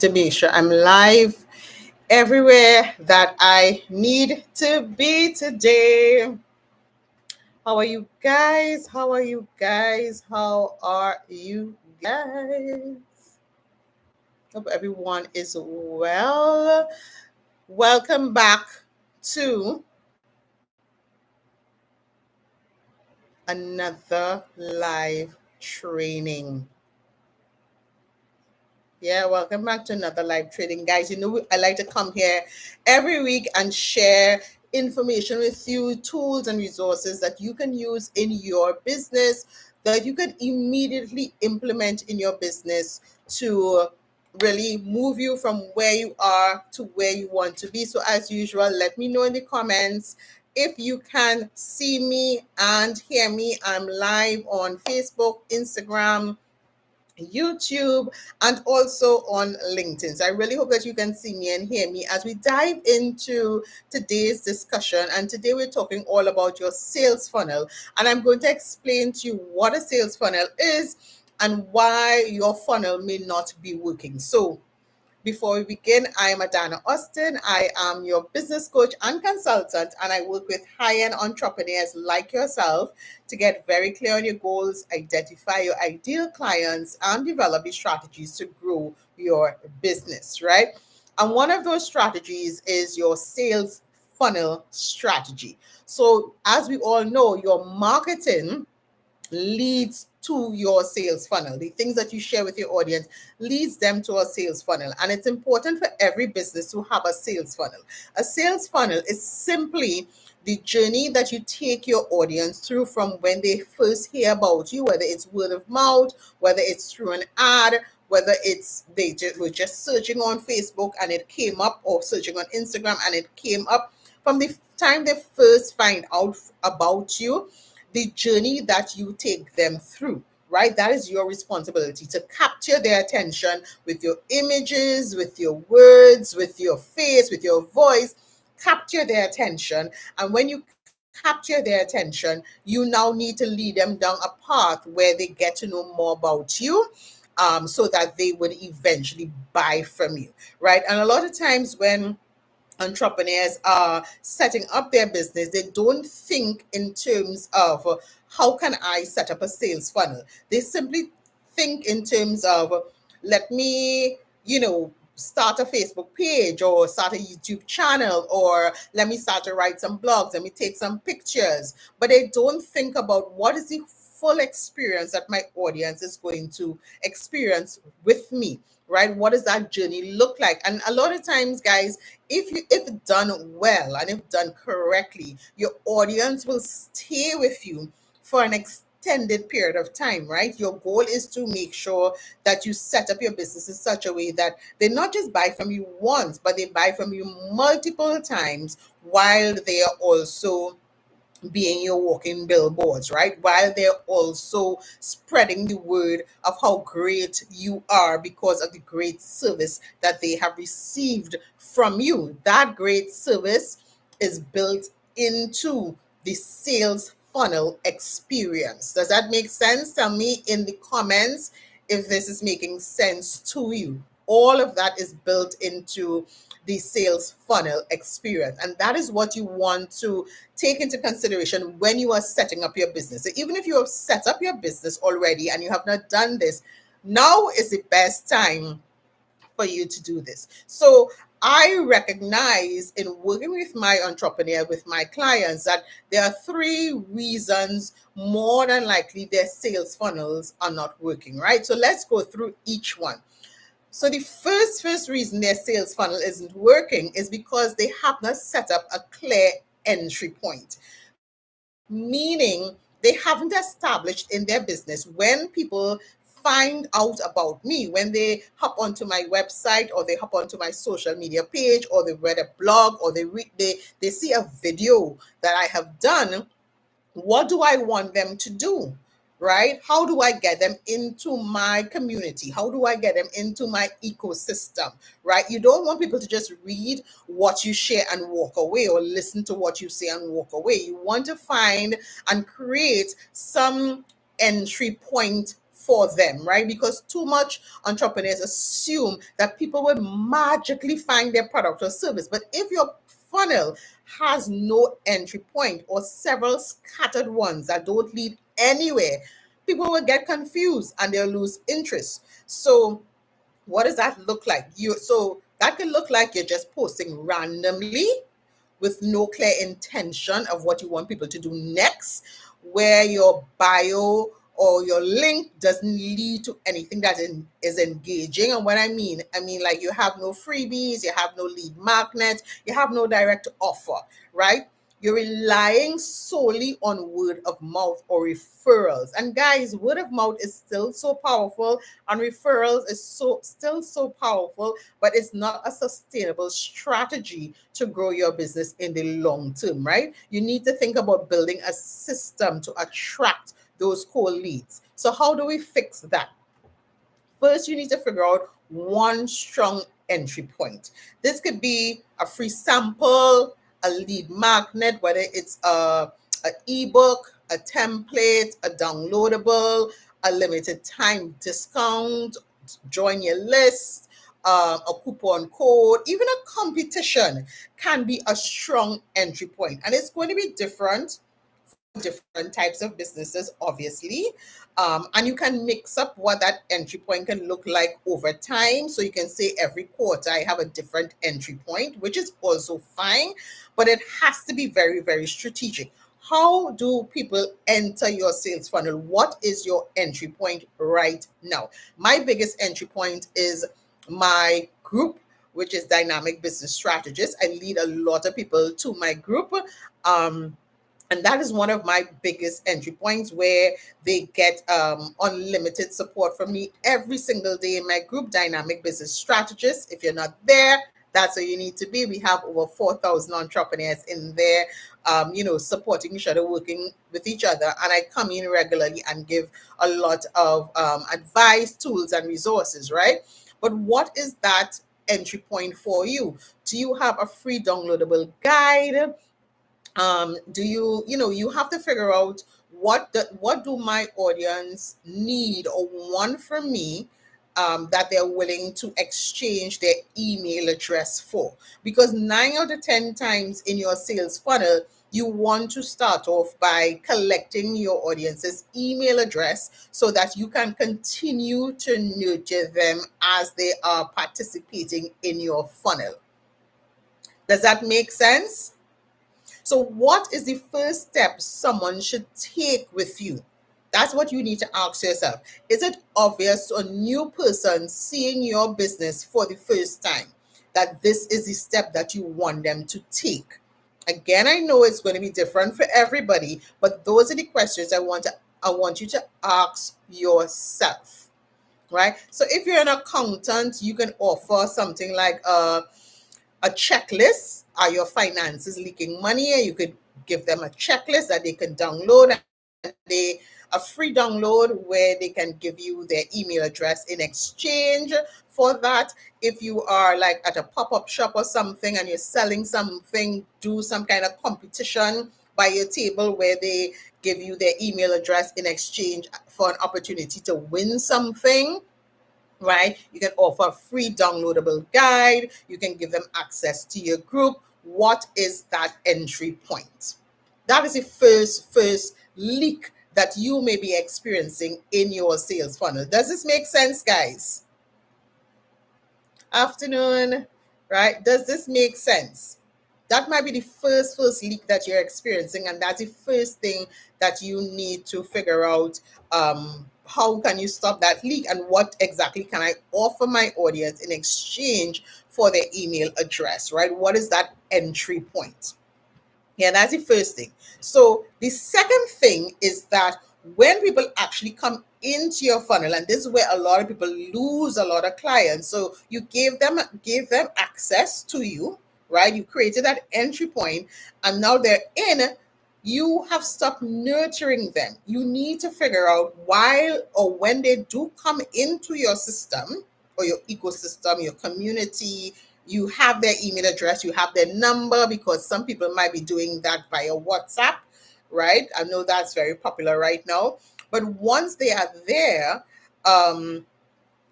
Demisha. I'm live everywhere that I need to be today. How are you guys? How are you guys? How are you guys? Hope everyone is well. Welcome back to another live training. Yeah, welcome back to another live trading, guys. I like to come here every week and share information with you, tools and resources that you can use in your business, that you can immediately implement in your business to really move you from where you are to where you want to be. So, as usual, let me know in the comments if you can see me and hear me. I'm live on Facebook, Instagram, YouTube, and also on LinkedIn. So I really hope that you can see me and hear me as we dive into today's discussion. And today we're talking all about your sales funnel. And I'm going to explain to you what a sales funnel is and why your funnel may not be working. So before we begin, I am Adana Austin. I am your business coach and consultant, and I work with high-end entrepreneurs like yourself to get very clear on your goals, identify your ideal clients, and develop the strategies to grow your business, right? And one of those strategies is your sales funnel strategy. So, as we all know, your marketing leads to your sales funnel. The things that you share with your audience leads them to a sales funnel. And it's important for every business to have a sales funnel. A sales funnel is simply the journey that you take your audience through from when they first hear about you, whether it's word of mouth, whether it's through an ad, whether it's were just searching on Facebook and it came up, or searching on Instagram and it came up. From the time they first find out about you, the journey that you take them through, right? That is your responsibility, to capture their attention with your images, with your words, with your face, with your voice. Capture their attention. And when you capture their attention, you now need to lead them down a path where they get to know more about you. So that they would eventually buy from you, right? And a lot of times when entrepreneurs are setting up their business, they don't think in terms of how can I set up a sales funnel. They simply think in terms of, let me, start a Facebook page or start a YouTube channel, or let me start to write some blogs, let me take some pictures. But they don't think about what is the full experience that my audience is going to experience with me, right? What does that journey look like? And a lot of times, guys, if done well and if done correctly, your audience will stay with you for an extended period of time, right? Your goal is to make sure that you set up your business in such a way that they not just buy from you once, but they buy from you multiple times, while they are also being your walking billboards, right? While they're also spreading the word of how great you are because of the great service that they have received from you. That great service is built into the sales funnel experience. Does that make sense? Tell me in the comments if this is making sense to you. All of that is built into the sales funnel experience. And that is what you want to take into consideration when you are setting up your business. So even if you have set up your business already and you have not done this, now is the best time for you to do this. So I recognize in working with my entrepreneur, with my clients, that there are 3 reasons more than likely their sales funnels are not working, right? So let's go through each one. So the first reason their sales funnel isn't working is because they have not set up a clear entry point. Meaning they haven't established in their business, when people find out about me, when they hop onto my website or they hop onto my social media page or they read a blog or they see a video that I have done, what do I want them to do? Right? How do I get them into my community? How do I get them into my ecosystem? Right? You don't want people to just read what you share and walk away, or listen to what you say and walk away. You want to find and create some entry point for them, right? Because too much entrepreneurs assume that people will magically find their product or service. But if your funnel has no entry point or several scattered ones that don't lead anywhere, people will get confused and they'll lose interest. So what does that look like? So that can look like you're just posting randomly with no clear intention of what you want people to do next, where your bio or your link doesn't lead to anything that is engaging. And what I mean like you have no freebies, you have no lead magnet, you have no direct offer, right? You're relying solely on word of mouth or referrals. And guys, word of mouth is still so powerful, and referrals is still so powerful, but it's not a sustainable strategy to grow your business in the long term, right? You need to think about building a system to attract those cold leads. So how do we fix that? First, you need to figure out one strong entry point. This could be a free sample, a lead magnet, whether it's an ebook, a template, a downloadable, a limited time discount, join your list, a coupon code, even a competition can be a strong entry point. And it's going to be different different types of businesses, obviously. And you can mix up what that entry point can look like over time. So you can say every quarter I have a different entry point, which is also fine, but it has to be very, very strategic. How do people enter your sales funnel? What is your entry point right now? My biggest entry point is my group, which is Dynamic Business Strategists. I lead a lot of people to my group. Um, and that is one of my biggest entry points where they get unlimited support from me every single day in my group, Dynamic Business Strategists. If you're not there, that's where you need to be. We have over 4,000 entrepreneurs in there, supporting each other, working with each other. And I come in regularly and give a lot of advice, tools, and resources, right? But what is that entry point for you? Do you have a free downloadable guide? Do you have to figure out what do my audience need or want from me, that they're willing to exchange their email address for, because 9 out of 10 times in your sales funnel you want to start off by collecting your audience's email address so that you can continue to nurture them as they are participating in your funnel. Does that make sense? So, what is the first step someone should take with you? That's what you need to ask yourself. Is it obvious to a new person seeing your business for the first time that this is the step that you want them to take? Again, I know it's going to be different for everybody, but those are the questions I want you to ask yourself, right? So if you're an accountant, you can offer something like a checklist. Are your finances leaking money? You could give them a checklist that they can download, and a free download where they can give you their email address in exchange for that. If you are like at a pop-up shop or something and you're selling something, do some kind of competition by your table where they give you their email address in exchange for an opportunity to win something, right? You can offer a free downloadable guide. You can give them access to your group. What is that entry point? That is the first leak that you may be experiencing in your sales funnel. Does this make sense, guys? Afternoon, right? Does this make sense? That might be the first leak that you're experiencing, and that's the first thing that you need to figure out. How can you stop that leak, and what exactly can I offer my audience in exchange for their email address, right? What is that entry point? Yeah, that's the first thing. So the second thing is that when people actually come into your funnel, and this is where a lot of people lose a lot of clients. So you give them access to you, right? You created that entry point, and now they're in. You have stopped nurturing them. You need to figure out while or when they do come into your system or your ecosystem, your community, you have their email address, you have their number, because some people might be doing that via WhatsApp, right? I know that's very popular right now. But once they are there, um,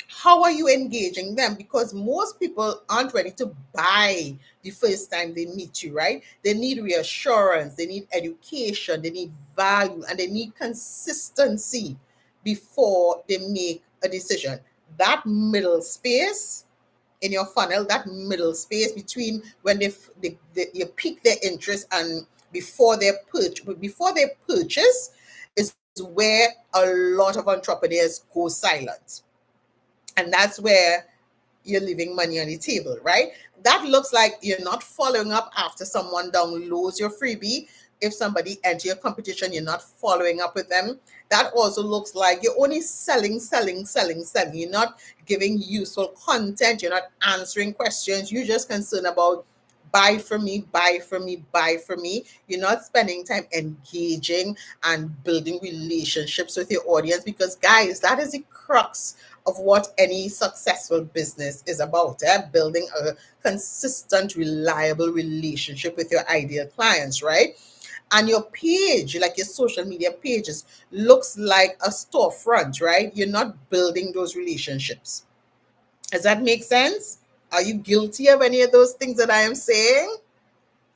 how are you engaging them? Because most people aren't ready to buy the first time they meet you, right? They need reassurance, they need education, they need value, and they need consistency before they make a decision. That middle space in your funnel, that middle space between when you pique their interest and before they purchase is where a lot of entrepreneurs go silent, and that's where you're leaving money on the table, right? That looks like you're not following up after someone downloads your freebie. If somebody enter your competition, you're not following up with them. That also looks like you're only selling, selling, selling, selling. You're not giving useful content. You're not answering questions. You're just concerned about buy from me, buy from me, buy from me. You're not spending time engaging and building relationships with your audience, because guys, that is the crux of what any successful business is about, building a consistent, reliable relationship with your ideal clients, right? And your page, like your social media pages, looks like a storefront, right? You're not building those relationships. Does that make sense? Are you guilty of any of those things that I am saying?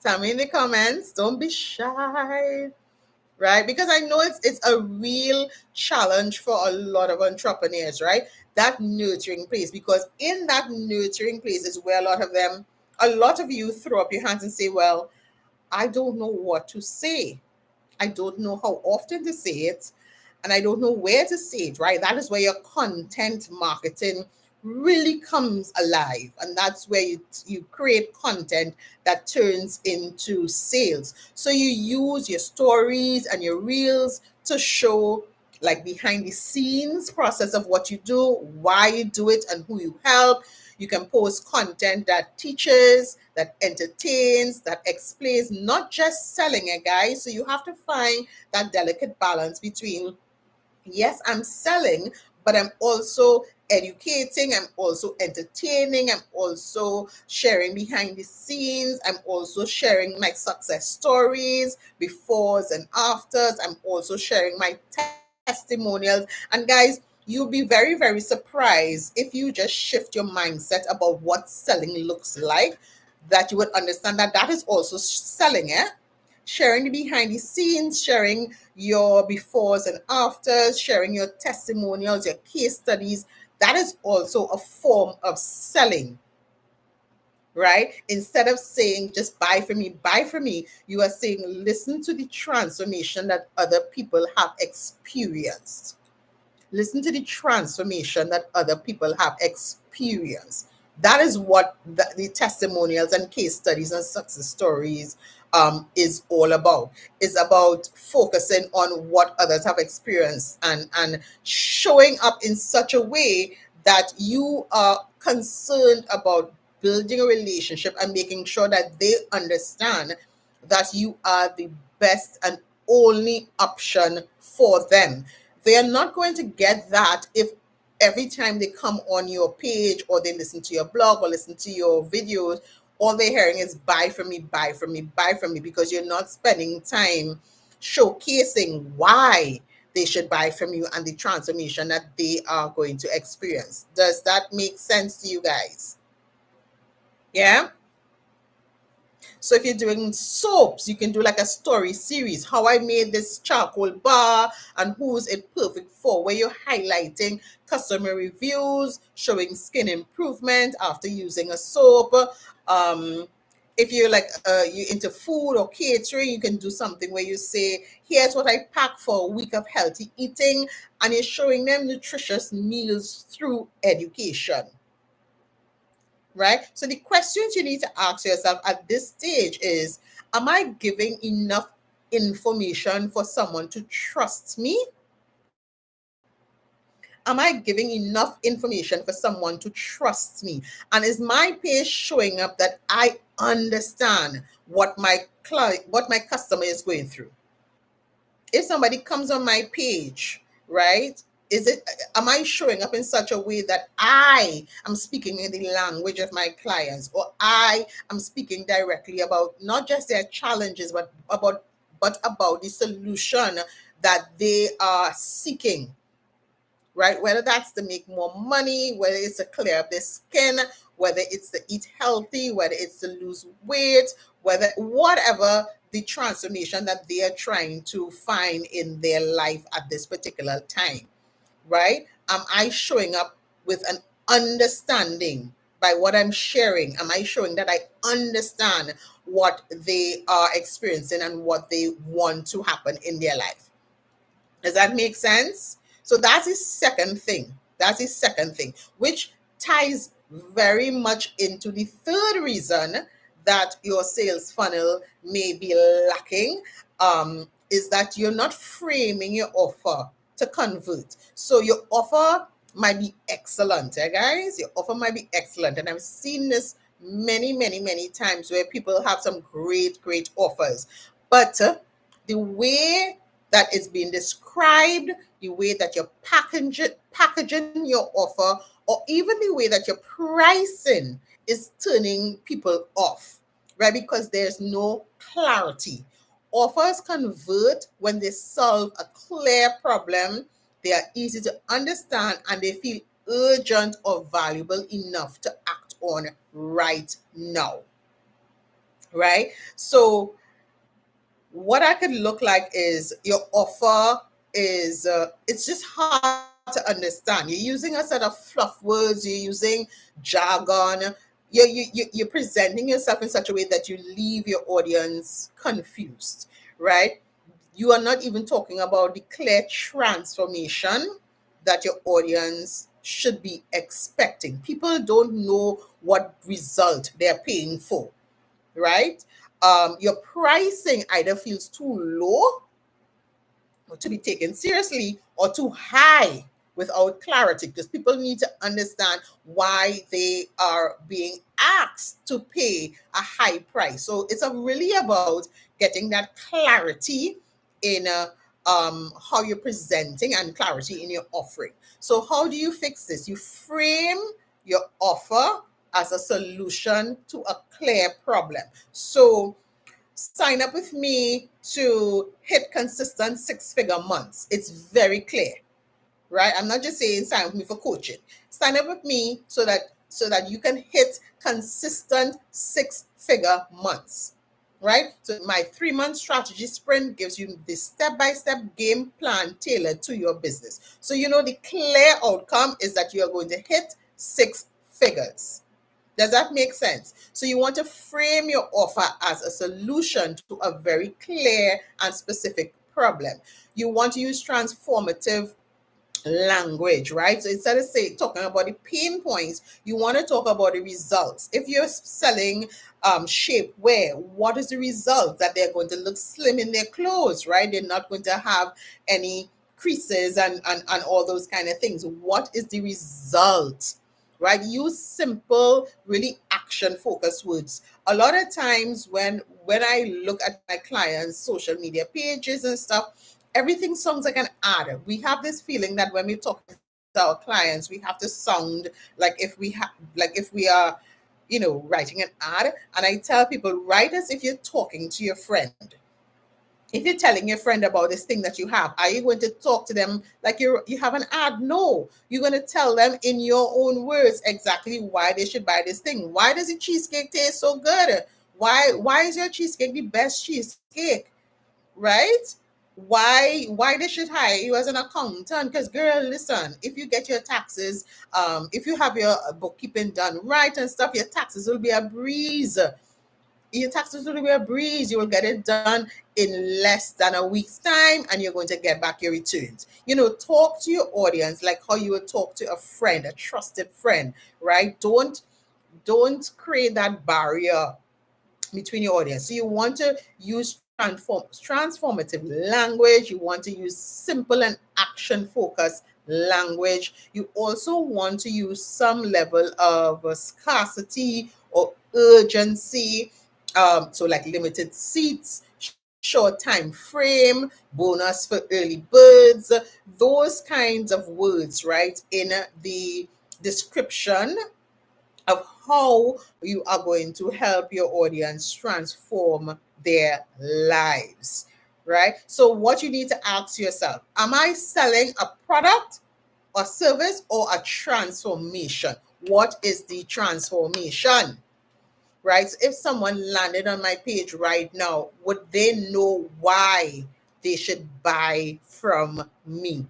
Tell me in the comments. Don't be shy, right? Because I know it's a real challenge for a lot of entrepreneurs, right? That nurturing place, because in that nurturing place is where a lot of you throw up your hands and say, well, I don't know what to say. I don't know how often to say it, and I don't know where to say it, right? That is where your content marketing really comes alive. And that's where you create content that turns into sales. So you use your stories and your reels to show like behind the scenes process of what you do, why you do it, and who you help. You can post content that teaches, that entertains, that explains, not just selling it, guys. So you have to find that delicate balance between, yes, I'm selling, but I'm also educating, I'm also entertaining, I'm also sharing behind the scenes, I'm also sharing my success stories, befores and afters, I'm also sharing my testimonials. And guys, you'll be very, very surprised if you just shift your mindset about what selling looks like, that you would understand that that is also selling, sharing the behind the scenes, sharing your befores and afters, sharing your testimonials, your case studies. That is also a form of selling, right? Instead of saying just buy from me, you are saying listen to the transformation that other people have experienced. Listen to the transformation that other people have experienced. That is what the testimonials and case studies and success stories is all about. It's about focusing on what others have experienced, and showing up in such a way that you are concerned about building a relationship and making sure that they understand that you are the best and only option for them. They are not going to get that if every time they come on your page or they listen to your blog or listen to your videos, all they're hearing is buy from me, buy from me, buy from me, because you're not spending time showcasing why they should buy from you and the transformation that they are going to experience. Does that make sense to you guys? Yeah. So if you're doing soaps, you can do like a story series. How I made this charcoal bar and who's it perfect for, where you're highlighting customer reviews, showing skin improvement after using a soap. If you're like you into food or catering, you can do something where you say, here's what I pack for a week of healthy eating, and you're showing them nutritious meals through education, right? So the questions you need to ask yourself at this stage is, am I giving enough information for someone to trust me? Am I giving enough information for someone to trust me? And is my page showing up that I understand what my customer is going through? If somebody comes on my page, right? Is it Am I showing up in such a way that I am speaking in the language of my clients, or I am speaking directly about not just their challenges, but about the solution that they are seeking, right? Whether that's to make more money, whether it's to clear up their skin, whether it's to eat healthy, whether it's to lose weight, whether whatever the transformation that they are trying to find in their life at this particular time, right? Am I showing up with an understanding by what I'm sharing? Am I showing that I understand what they are experiencing and what they want to happen in their life? Does that make sense? So that's his second thing. That's his second thing, which ties very much into the third reason that your sales funnel may be lacking, is that you're not framing your offer to convert. So your offer might be excellent, guys. Your offer might be excellent. And I've seen this many, many, many times where people have some great, great offers. But the way that is being described, the way that you're packaging your offer, or even the way that you're pricing is turning people off, right? Because there's no clarity. Offers convert when they solve a clear problem, they are easy to understand, and they feel urgent or valuable enough to act on right now, right? So what I could look like is your offer is it's just hard to understand. You're using a set of fluff words, you're using jargon, you're presenting yourself in such a way that you leave your audience confused, right? You are not even talking about the clear transformation that your audience should be expecting. People don't know what result they're paying for, right? Your pricing either feels too low to be taken seriously or too high without clarity, because people need to understand why they are being asked to pay a high price. So it's really about getting that clarity in how you're presenting and clarity in your offering. So how do you fix this? You frame your offer as a solution to a clear problem. So sign up with me to hit consistent six-figure months. It's very clear, right? I'm not just saying sign up with me for coaching. Sign up with me so that you can hit consistent six-figure months, right? So my 3-month strategy sprint gives you the step-by-step game plan tailored to your business. So you know the clear outcome is that you are going to hit six figures. Does that make sense? So you want to frame your offer as a solution to a very clear and specific problem. You want to use transformative language, right? So instead of talking about the pain points, you want to talk about the results. If you're selling shapewear, what is the result? That they're going to look slim in their clothes, right? They're not going to have any creases and all those kind of things. What is the result? Right? Use simple, really action focused words. A lot of times when I look at my clients' social media pages and stuff, everything sounds like an ad. We have this feeling that when we talk to our clients, we have to sound like if we are, writing an ad. And I tell people, write as if you're talking to your friend. If you're telling your friend about this thing that you have, are you going to talk to them like you have an ad? No, you're going to tell them in your own words exactly why they should buy this thing. Why does the cheesecake taste so good? Why is your cheesecake the best cheesecake? Right? Why they should hire you as an accountant? Because girl, listen, if you get your taxes, if you have your bookkeeping done right and stuff, your taxes will be a breeze. Your taxes will be a breeze. You will get it done in less than a week's time, and you're going to get back your returns. Talk to your audience like how you would talk to a friend, a trusted friend, right? Don't create that barrier between your audience. So you want to use transformative language. You want to use simple and action focused language. You also want to use some level of scarcity or urgency. So like limited seats, short time frame, bonus for early birds, those kinds of words, right, in the description of how you are going to help your audience transform their lives, right? So, what you need to ask yourself, am I selling a product a service or a transformation? What is the transformation? Right? So if someone landed on my page right now, would they know why they should buy from me?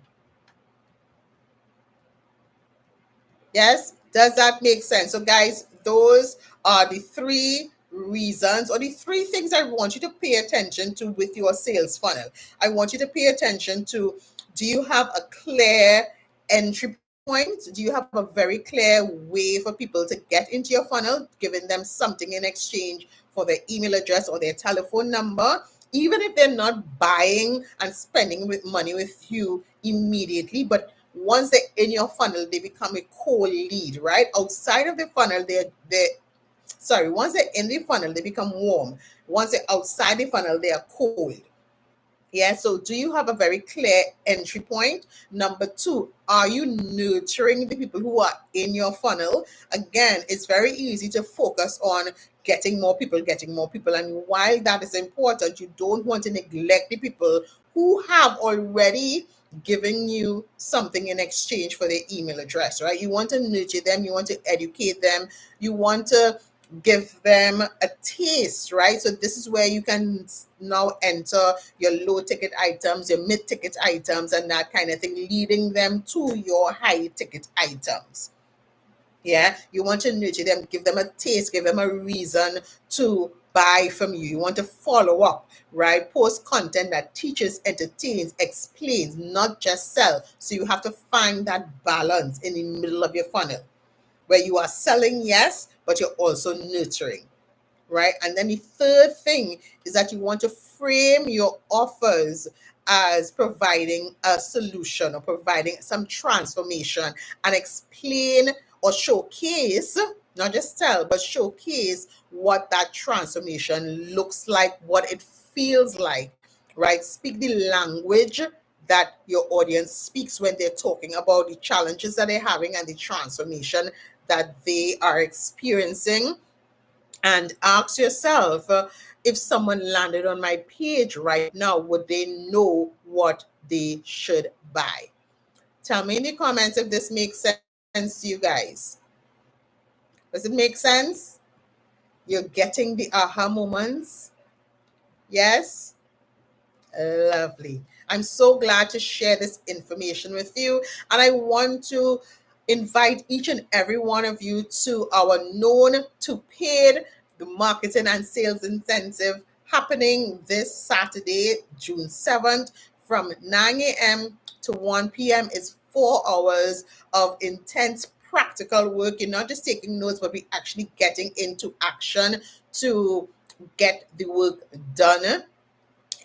Yes, does that make sense? So, guys, those are the three reasons or the three things I want you to pay attention to with your sales funnel. I want you to pay attention to, do you have a clear entry point? Do you have a very clear way for people to get into your funnel, giving them something in exchange for their email address or their telephone number? Even if they're not buying and spending with money with you immediately, but once they're in your funnel, they become a cold lead, right? Outside of the funnel, they sorry, once they're in the funnel, they become warm. Once they're outside the funnel, they are cold. Yeah, so do you have a very clear entry point? Number two, are you nurturing the people who are in your funnel? Again, it's very easy to focus on getting more people, getting more people. And while that is important, you don't want to neglect the people who have already given you something in exchange for their email address, right? You want to nurture them, you want to educate them, you want to give them a taste, right? So this is where you can now enter your low ticket items, your mid ticket items, and that kind of thing, leading them to your high ticket items. Yeah, you want to nurture them, give them a taste, give them a reason to buy from you. You want to follow up, right? Post content that teaches, entertains, explains, not just sell. So you have to find that balance in the middle of your funnel where you are selling, yes, but you're also nurturing, right? And then the third thing is that you want to frame your offers as providing a solution or providing some transformation, and explain or showcase, not just tell, but showcase what that transformation looks like, what it feels like, right? Speak the language that your audience speaks when they're talking about the challenges that they're having and the transformation that they are experiencing. And ask yourself, if someone landed on my page right now, would they know what they should buy? Tell me in the comments if this makes sense to you guys. Does it make sense? You're getting the aha moments? Yes? Lovely. I'm so glad to share this information with you. And I want to invite each and every one of you to our known to paid the marketing and sales intensive happening this Saturday, June 7th from 9 a.m. to 1 p.m. It's 4 hours of intense practical work. You're not just taking notes, but we're actually getting into action to get the work done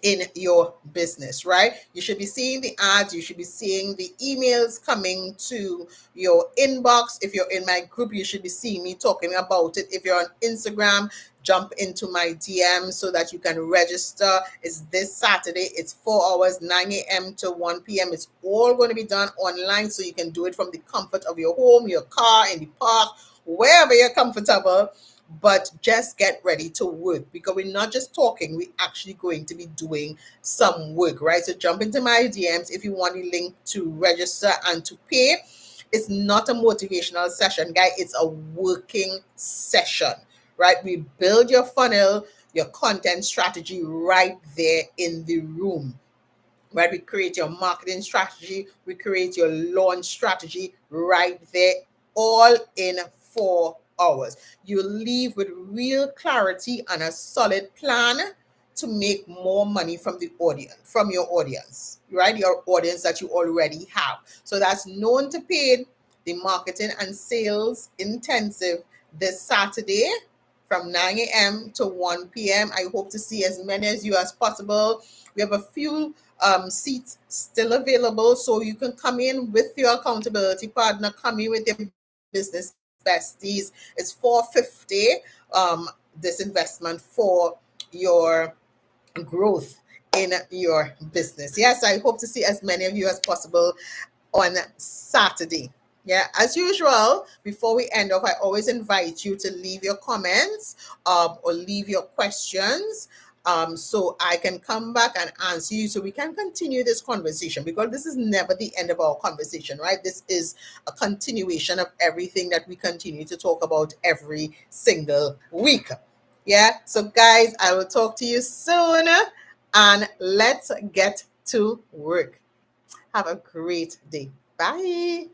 in your business, right? You should be seeing the ads, you should be seeing the emails coming to your inbox. If you're in my group, you should be seeing me talking about it. If you're on Instagram, jump into my DM so that you can register. It's this Saturday. It's 4 hours, 9 a.m. to 1 p.m. It's all going to be done online, so you can do it from the comfort of your home, your car, in the park, wherever you're comfortable. But just get ready to work, because we're not just talking, we're actually going to be doing some work, right? So jump into my DMs if you want the link to register and to pay. It's not a motivational session, guy. It's a working session, right? We build your funnel, your content strategy right there in the room. Right, we create your marketing strategy, we create your launch strategy right there, all in 4 hours. You leave with real clarity and a solid plan to make more money from the audience, from your audience, right? Your audience that you already have. So that's known to paid, the marketing and sales intensive this Saturday from 9 a.m. to 1 p.m. I hope to see as many as you as possible. We have a few seats still available, so you can come in with your accountability partner, come in with your business besties. It's $450 this investment for your growth in your business. Yes, I hope to see as many of you as possible on Saturday. Yeah, as usual, before we end off, I always invite you to leave your comments or leave your questions so I can come back and answer you so we can continue this conversation, because this is never the end of our conversation, right? This is a continuation of everything that we continue to talk about every single week. Yeah. So, guys, I will talk to you soon, and let's get to work. Have a great day. Bye.